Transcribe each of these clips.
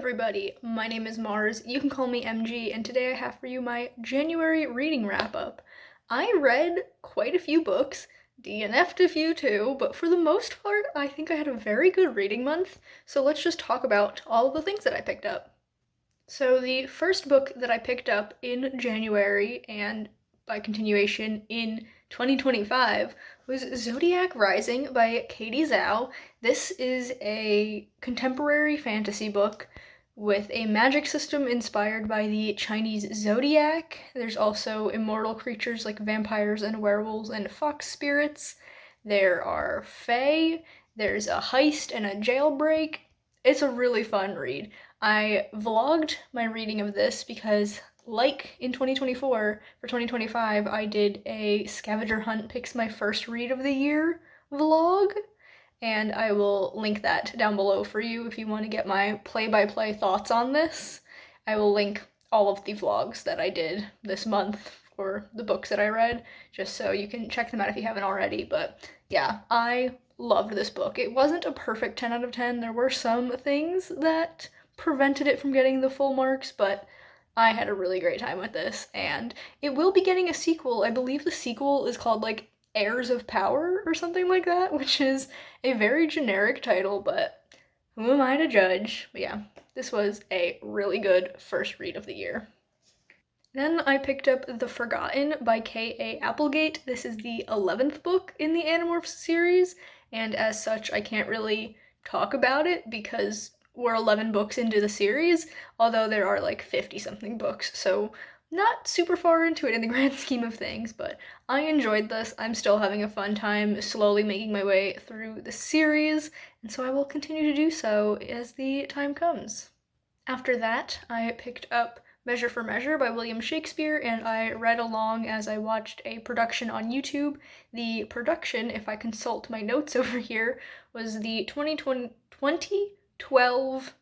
everybody, my name is Mars, you can call me MG, and today I have for you my January reading wrap-up. I read quite a few books, DNF'd a few too, but for the most part, I think I had a very good reading month, so let's just talk about all of the things that I picked up. So the first book that I picked up in January, and by continuation in 2025, was Zodiac Rising by Katie Zhao. This is a contemporary fantasy book with a magic system inspired by the Chinese zodiac. There's also immortal creatures like vampires and werewolves and fox spirits. There are fae, there's a heist and a jailbreak. It's a really fun read. I vlogged my reading of this because, like in 2024, for 2025, I did a scavenger hunt picks my first read of the year vlog, and I will link that down below for you if you want to get my play-by-play thoughts on this. I will link all of the vlogs that I did this month for the books that I read, just so you can check them out if you haven't already. But yeah, I loved this book. It wasn't a perfect 10 out of 10. There were some things that prevented it from getting the full marks, but I had a really great time with this, and it will be getting a sequel. I believe the sequel is called like Heirs of Power or something like that, which is a very generic title, but who am I to judge? But yeah, this was a really good first read of the year. Then I picked up The Forgotten by K.A. Applegate. This is the 11th book in the Animorphs series, and as such, I can't really talk about it because we're 11 books into the series, although there are like 50-something books, so not super far into it in the grand scheme of things, but I enjoyed this. I'm still having a fun time slowly making my way through the series, and so I will continue to do so as the time comes. After that, I picked up Measure for Measure by William Shakespeare, and I read along as I watched a production on YouTube. The production, if I consult my notes over here, was the 2012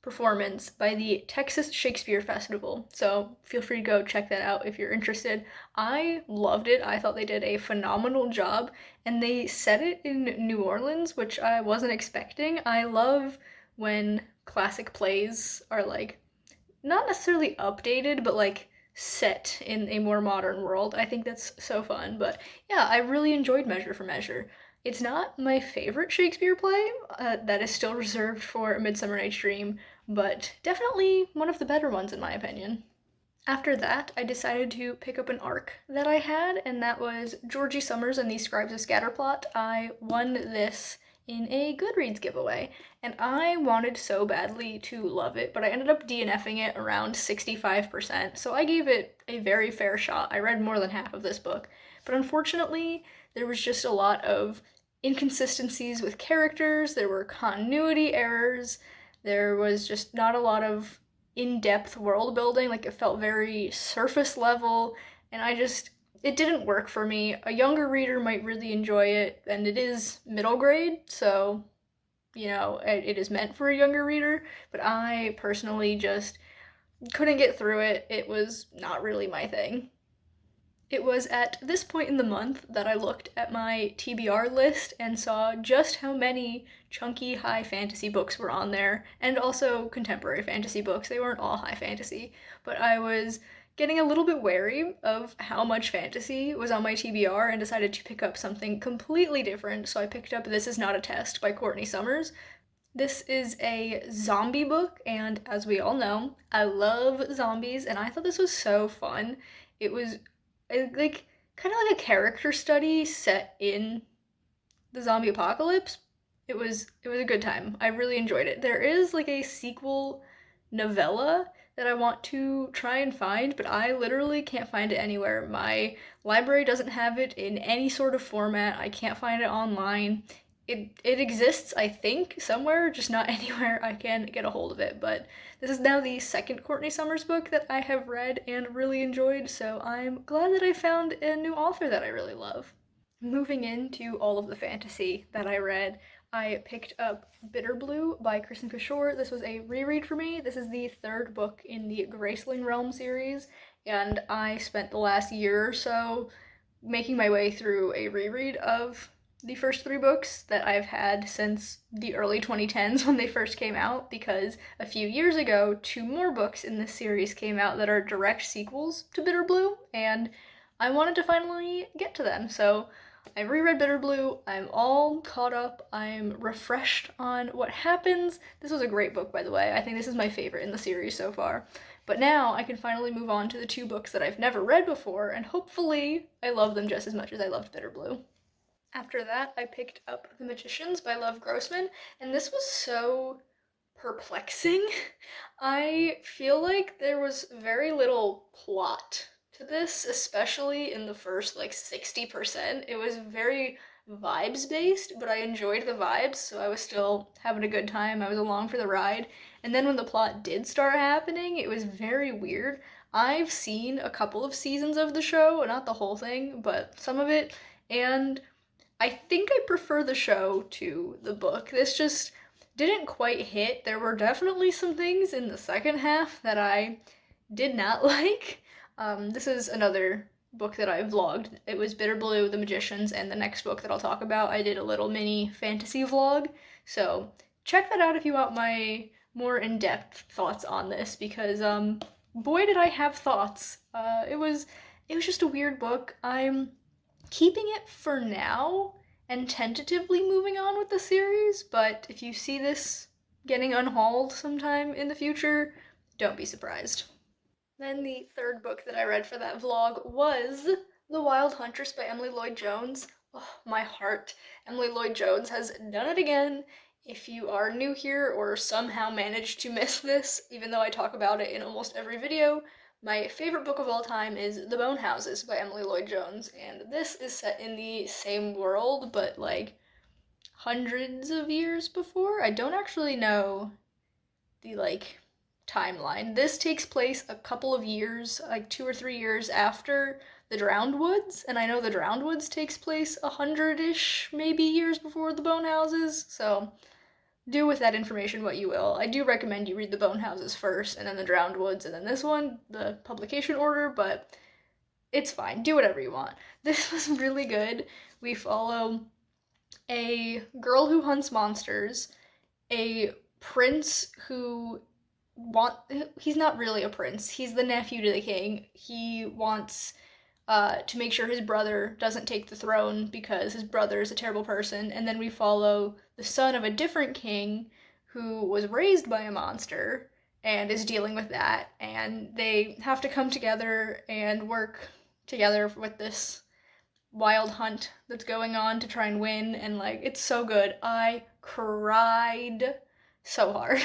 performance by the Texas Shakespeare Festival. So feel free to go check that out if you're interested. I loved it. I thought they did a phenomenal job, and they set it in New Orleans, which I wasn't expecting. I love when classic plays are like not necessarily updated, but like set in a more modern world. I think that's so fun. But yeah, I really enjoyed Measure for Measure. It's not my favorite Shakespeare play, that is still reserved for A Midsummer Night's Dream, but definitely one of the better ones in my opinion. After that, I decided to pick up an arc that I had, and that was Georgie Summers and the Scribes of Scatterplot. I won this in a Goodreads giveaway, and I wanted so badly to love it, but I ended up DNFing it around 65%, so I gave it a very fair shot. I read more than half of this book, but unfortunately, there was just a lot of inconsistencies with characters, there were continuity errors, there was just not a lot of in-depth world building. Like, it felt very surface level, and it didn't work for me. A younger reader might really enjoy it, and it is middle grade, so it is meant for a younger reader, but I personally just couldn't get through it. It was not really my thing. It was at this point in the month that I looked at my TBR list and saw just how many chunky high fantasy books were on there, and also contemporary fantasy books. They weren't all high fantasy, but I was getting a little bit wary of how much fantasy was on my TBR and decided to pick up something completely different, so I picked up This Is Not a Test by Courtney Summers. This is a zombie book, and as we all know, I love zombies, and I thought this was so fun. It was like kind of like a character study set in the zombie apocalypse. It was a good time. I really enjoyed it. There is like a sequel novella that I want to try and find, but I literally can't find it anywhere. My library doesn't have it in any sort of format. I can't find it online. It exists, I think, somewhere, just not anywhere I can get a hold of it. But this is now the second Courtney Summers book that I have read and really enjoyed, so I'm glad that I found a new author that I really love. Moving into all of the fantasy that I read, I picked up Bitter Blue by Kristen Cashore. This was a reread for me. This is the third book in the Graceling Realm series, and I spent the last year or so making my way through a reread of the first three books that I've had since the early 2010s when they first came out, because a few years ago, two more books in this series came out that are direct sequels to Bitter Blue, and I wanted to finally get to them. So I reread Bitter Blue, I'm all caught up, I'm refreshed on what happens. This was a great book, by the way. I think this is my favorite in the series so far. But now I can finally move on to the two books that I've never read before, and hopefully I love them just as much as I loved Bitter Blue. After that, I picked up The Magicians by Lev Grossman, and this was so perplexing. I feel like there was very little plot to this, especially in the first like 60%. It was very vibes based, but I enjoyed the vibes, so I was still having a good time. I was along for the ride. And then when the plot did start happening, it was very weird. I've seen a couple of seasons of the show, not the whole thing, but some of it, and I think I prefer the show to the book. This just didn't quite hit. There were definitely some things in the second half that I did not like. This is another book that I vlogged. It was Bitter Blue, The Magicians, and the next book that I'll talk about, I did a little mini fantasy vlog. So check that out if you want my more in-depth thoughts on this, because boy did I have thoughts. It was just a weird book. I'm keeping it for now and tentatively moving on with the series, but if you see this getting unhauled sometime in the future, don't be surprised. Then the third book that I read for that vlog was The Wild Huntress by Emily Lloyd Jones. Oh, my heart. Emily Lloyd Jones has done it again. If you are new here or somehow managed to miss this, even though I talk about it in almost every video, my favorite book of all time is The Bone Houses by Emily Lloyd Jones, and this is set in the same world, but like hundreds of years before. I don't actually know the like timeline. This takes place a couple of years, like 2 or 3 years after the Drowned Woods, and I know the Drowned Woods takes place 100-ish maybe years before the Bone Houses, so do with that information what you will. I do recommend you read the Bone Houses first, and then the Drowned Woods, and then this one, the publication order, but it's fine. Do whatever you want. This was really good. We follow a girl who hunts monsters, a prince who want he's not really a prince. He's the nephew to the king. He wants to make sure his brother doesn't take the throne because his brother is a terrible person. And then we follow the son of a different king who was raised by a monster and is dealing with that. And they have to come together and work together with this wild hunt that's going on to try and win. And like, it's so good. I cried so hard.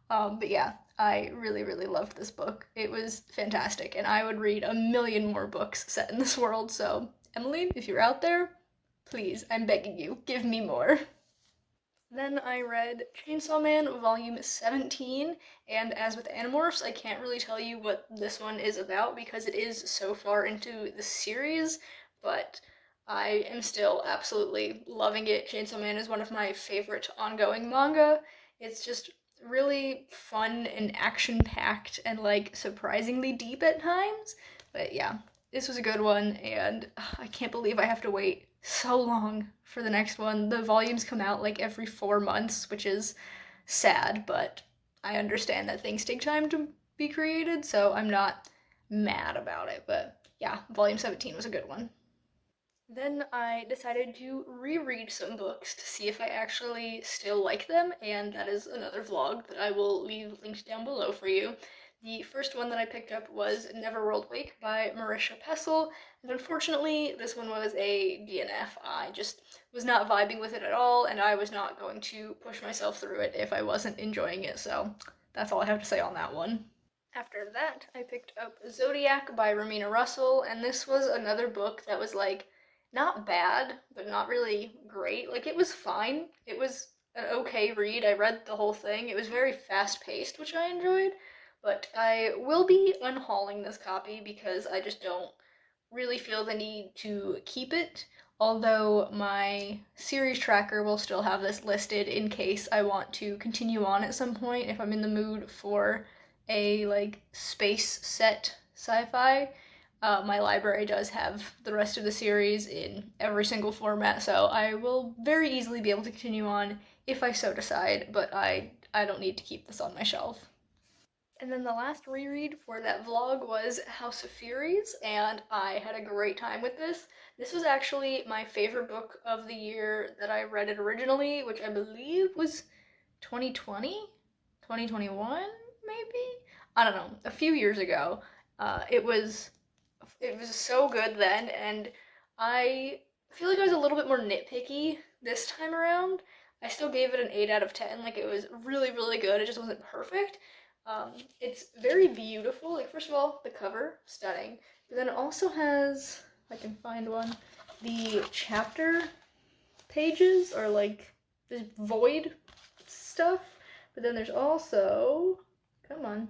But yeah, I really, really loved this book. It was fantastic, and I would read a million more books set in this world. So, Emily, if you're out there, please, I'm begging you, give me more. Then I read Chainsaw Man Volume 17, and as with Animorphs, I can't really tell you what this one is about because it is so far into the series, but I am still absolutely loving it. Chainsaw Man is one of my favorite ongoing manga. It's just really fun and action-packed and like surprisingly deep at times, but yeah, this was a good one, and I can't believe I have to wait so long for the next one. The volumes come out like every 4 months, which is sad, but I understand that things take time to be created, so I'm not mad about it. But yeah, volume 17 was a good one. Then I decided to reread some books to see if I actually still like them, and that is another vlog that I will leave linked down below for you. The first one that I picked up was Neverworld Wake by Marisha Pessl, and unfortunately this one was a DNF. I just was not vibing with it at all, and I was not going to push myself through it if I wasn't enjoying it, so that's all I have to say on that one. After that, I picked up Zodiac by Romina Russell, and this was another book that was like not bad, but not really great. Like it was fine. It was an okay read. I read the whole thing. It was very fast paced, which I enjoyed, but I will be unhauling this copy because I just don't really feel the need to keep it. Although my series tracker will still have this listed in case I want to continue on at some point if I'm in the mood for a like space set sci-fi. My library does have the rest of the series in every single format, so I will very easily be able to continue on if I so decide, but I don't need to keep this on my shelf. And then the last reread for that vlog was House of Furies, and I had a great time with this. This was actually my favorite book of the year that I read it originally, which I believe was 2020, 2021, maybe? I don't know, a few years ago. It was so good then, and I feel like I was a little bit more nitpicky this time around. I still gave it an 8 out of 10. Like, it was really, really good. It just wasn't perfect. It's very beautiful. Like, first of all, the cover, stunning. But then it also has, if I can find one, the chapter pages are like this void stuff. But then there's also, come on,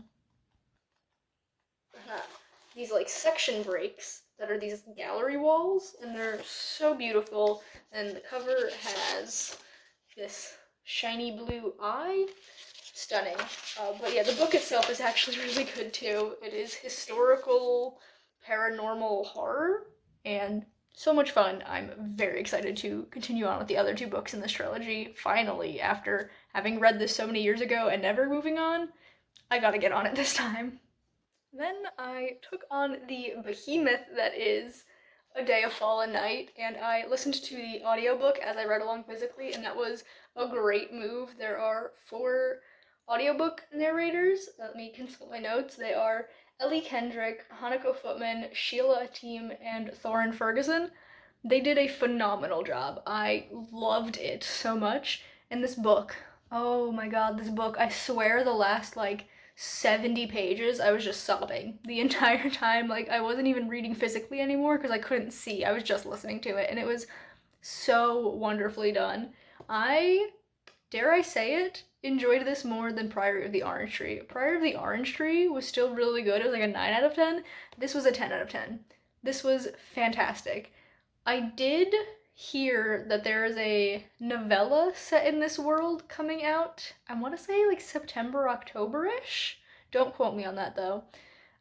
these like section breaks that are these gallery walls, and they're so beautiful. And the cover has this shiny blue eye. Stunning. But yeah, the book itself is actually really good too. It is historical paranormal horror and so much fun. I'm very excited to continue on with the other two books in this trilogy. Finally, after having read this so many years ago and never moving on, I gotta get on it this time. Then I took on the behemoth that is A Day of Fallen Night, and I listened to the audiobook as I read along physically, and that was a great move. There are 4 audiobook narrators. Let me consult my notes. They are Ellie Kendrick, Hanako Footman, Sheila Ateem, and Thorin Ferguson. They did a phenomenal job. I loved it so much. And this book, oh my god, this book, I swear the last like 70 pages, I was just sobbing the entire time. Like, I wasn't even reading physically anymore because I couldn't see. I was just listening to it, and it was so wonderfully done. I, dare I say it, enjoyed this more than Priory of the Orange Tree. Priory of the Orange Tree was still really good. It was like a 9 out of 10. This was a 10 out of 10. This was fantastic. I did hear that there is a novella set in this world coming out. I want to say like September, October-ish. Don't quote me on that though.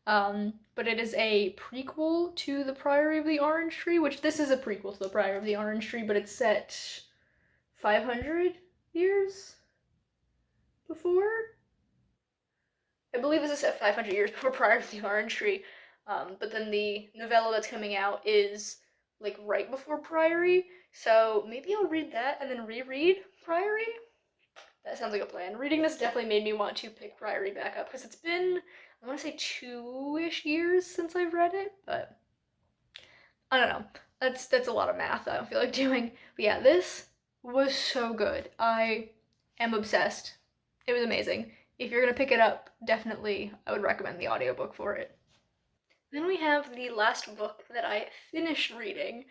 But it is a prequel to The Priory of the Orange Tree, which this is a prequel to The Priory of the Orange Tree, but it's set 500 years before? I believe this is set 500 years before Priory of the Orange Tree. But then the novella that's coming out is like right before Priory, so maybe I'll read that and then reread Priory. That sounds like a plan. Reading this definitely made me want to pick Priory back up because it's been, I want to say 2-ish years since I've read it, but I don't know. That's a lot of math I don't feel like doing. But yeah, this was so good. I am obsessed. It was amazing. If you're gonna pick it up, definitely I would recommend the audiobook for it. Then we have the last book that I finished reading,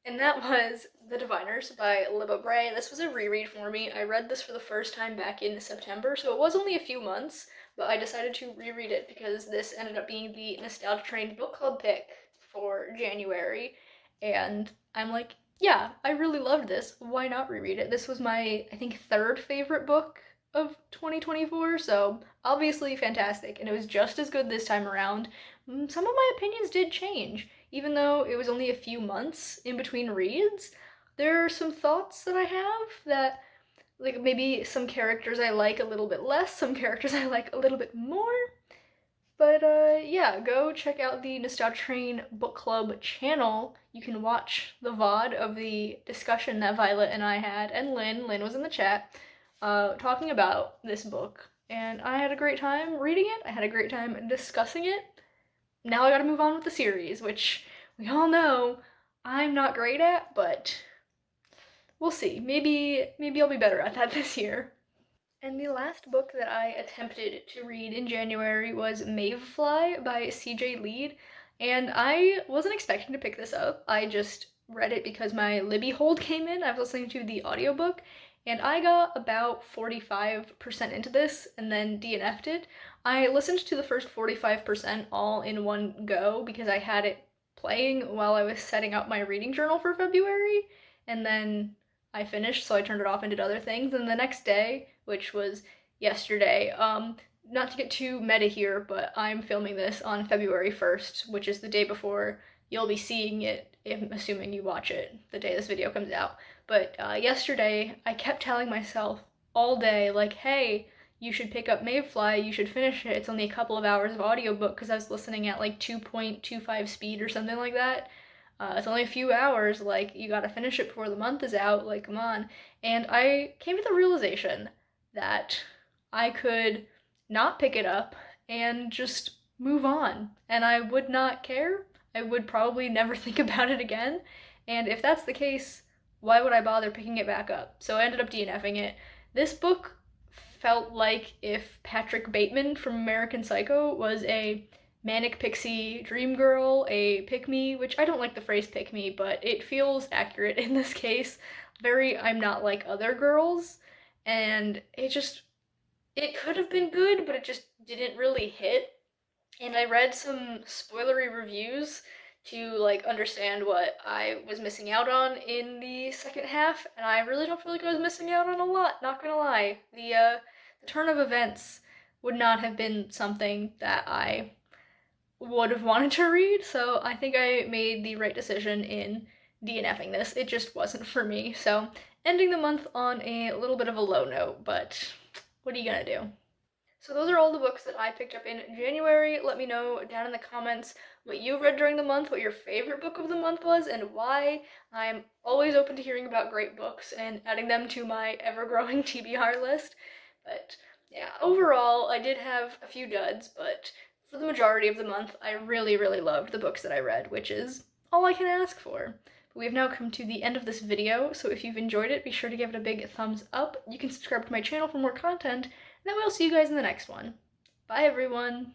and that was The Diviners by Libba Bray. This was a reread for me. I read this for the first time back in September, so it was only a few months, but I decided to reread it because this ended up being the Nostalgia Train book club pick for January, and I'm like, yeah, I really loved this. Why not reread it? This was my, I think, third favorite book of 2024, so obviously fantastic, and it was just as good this time around. Some of my opinions did change. Even though it was only a few months in between reads, there are some thoughts that I have that, like, maybe some characters I like a little bit less, some characters I like a little bit more. But yeah, go check out the Nostalgia Train Book Club channel. You can watch the VOD of the discussion that Violet and I had, and Lynn was in the chat, talking about this book. And I had a great time reading it, I had a great time discussing it. Now I gotta move on with the series, which we all know I'm not great at, but we'll see. Maybe I'll be better at that this year. And the last book that I attempted to read in January was Mavefly by CJ Lead, and I wasn't expecting to pick this up. I just read it because my Libby hold came in. I was listening to the audiobook, and I got about 45% into this and then DNF'd it. I listened to the first 45% all in one go because I had it playing while I was setting up my reading journal for February, and then I finished, so I turned it off and did other things. And the next day, which was yesterday, not to get too meta here, but I'm filming this on February 1st, which is the day before you'll be seeing it, assuming you watch it the day this video comes out. But yesterday, I kept telling myself all day, like, hey, you should pick up Mayfly, you should finish it. It's only a couple of hours of audiobook because I was listening at like 2.25 speed or something like that. It's only a few hours, like, you gotta finish it before the month is out, like, come on. And I came to the realization that I could not pick it up and just move on. And I would not care. I would probably never think about it again. And if that's the case, why would I bother picking it back up? So I ended up DNFing it. This book felt like if Patrick Bateman from American Psycho was a manic pixie dream girl, a pick me, which I don't like the phrase pick me, but it feels accurate in this case. Very, I'm not like other girls. And it could have been good, but it just didn't really hit. And I read some spoilery reviews to like understand what I was missing out on in the second half, and I really don't feel like I was missing out on a lot, not gonna lie. The turn of events would not have been something that I would have wanted to read, so I think I made the right decision in DNFing this. It just wasn't for me. So ending the month on a little bit of a low note, but what are you gonna do? So those are all the books that I picked up in January. Let me know down in the comments what you read during the month, what your favorite book of the month was, and why. I'm always open to hearing about great books and adding them to my ever-growing TBR list. But yeah, overall, I did have a few duds, but for the majority of the month, I really, really loved the books that I read, which is all I can ask for. But we have now come to the end of this video, so if you've enjoyed it, be sure to give it a big thumbs up. You can subscribe to my channel for more content, and then we'll see you guys in the next one. Bye, everyone!